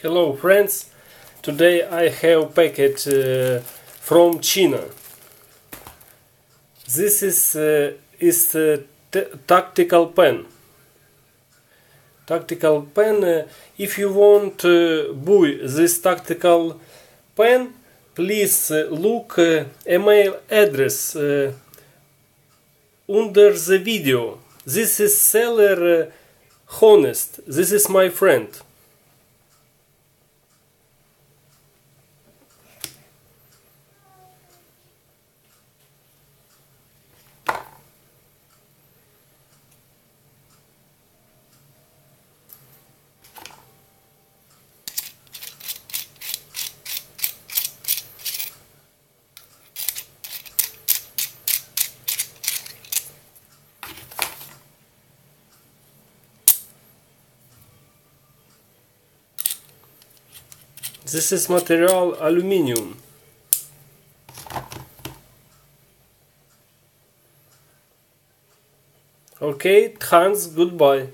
Hello friends, today I have packet from China. This is tactical pen. Tactical pen. If you want to buy this tactical pen, please look email address under the video. This is seller honest. This is my friend. This is material aluminium. Okay, thanks, goodbye.